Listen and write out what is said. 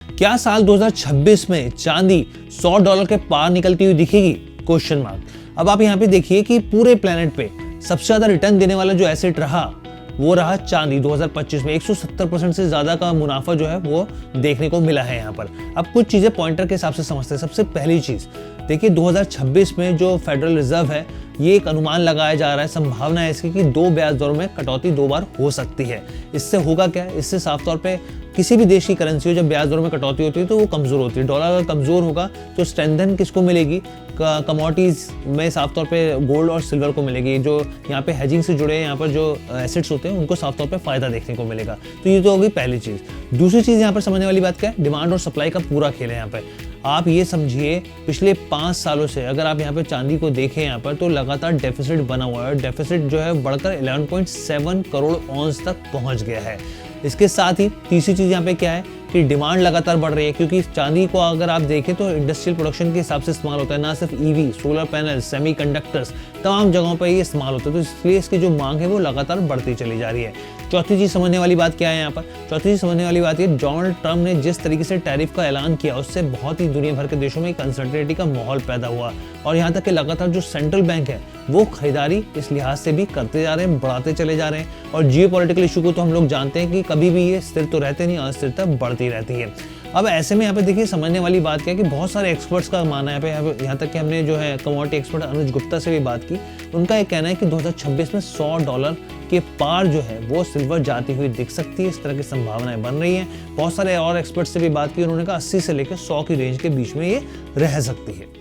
क्या साल 2026 में चांदी $100 के पार निकलती हुई दिखेगी? Question mark. अब आप यहाँ पे देखिए कि पूरे प्लेनेट पे सबसे ज्यादा रिटर्न देने वाला जो एसेट रहा वो रहा चांदी। 2025 में 170% से ज्यादा का मुनाफा जो है वो देखने को मिला है यहाँ पर। अब कुछ चीजें पॉइंटर के हिसाब से समझते हैं। सबसे पहली चीज देखिए, 2026 में जो फेडरल रिजर्व है ये एक अनुमान लगाया जा रहा है, संभावना है इसकी कि 2 ब्याज दरों में कटौती 2 बार हो सकती है। इससे होगा क्या? इससे साफ तौर पे किसी भी देश की करेंसी हो जब ब्याज दरों में कटौती होती है तो वो कमजोर होती है। डॉलर अगर कमजोर होगा तो स्ट्रेंथन किसको मिलेगी? कमोडिटीज में साफ तौर पे गोल्ड और सिल्वर को मिलेगी। जो यहाँ पे हेजिंग से जुड़े यहाँ पर जो एसेट्स होते हैं उनको साफ तौर पे फायदा देखने को मिलेगा। तो ये तो होगी पहली चीज। दूसरी चीज यहाँ पर समझने वाली बात क्या है? डिमांड और सप्लाई का पूरा खेल है यहाँ पे। आप ये समझिए पिछले 5 सालों से अगर आप यहाँ पे चांदी को देखें यहाँ पर तो लगातार डेफिसिट बना हुआ है। डेफिसिट जो है बढ़कर 11.7 करोड़ ऑन्स तक पहुंच गया है। इसके साथ ही तीसरी चीज यहाँ पे क्या है कि डिमांड लगातार बढ़ रही है, क्योंकि चांदी को अगर आप देखें तो इंडस्ट्रियल प्रोडक्शन के हिसाब से इस्तेमाल होता है, ना सिर्फ ईवी, सोलर पैनल, सेमीकंडक्टर्स, तमाम जगहों पर ये इस्तेमाल होता है। तो इसलिए इसकी जो मांग है वो लगातार बढ़ती चली जा रही है। चौथी चीज समझने वाली बात क्या है यहाँ पर? चौथी चीज समझने वाली बात ये, डोनाल्ड ट्रंप ने जिस तरीके से टैरिफ का ऐलान किया उससे बहुत ही दुनिया भर के देशों में एक अनसर्टेनिटी का माहौल पैदा हुआ, और यहाँ तक कि लगातार जो सेंट्रल बैंक है वो खरीदारी इस लिहाज से भी करते जा रहे हैं, बढ़ाते चले जा रहे हैं। और जियोपॉलिटिकल इशू को तो हम लोग जानते हैं कि कभी भी ये स्थिर तो रहते नहीं, अस्थिरता बढ़ती रहती है। अब ऐसे में यहाँ पे देखिए समझने वाली बात क्या है कि बहुत सारे एक्सपर्ट्स का मानना है यहाँ तक कि हमने जो है कमोडिटी एक्सपर्ट अनुज गुप्ता से भी बात की, उनका एक कहना है कि 2026 में $100 के पार जो है वो सिल्वर जाती हुई दिख सकती है। इस तरह की संभावनाएं बन रही हैं। बहुत सारे और एक्सपर्ट्स से भी बात की, उन्होंने कहा 80 से लेकर 100 की रेंज के बीच में ये रह सकती है।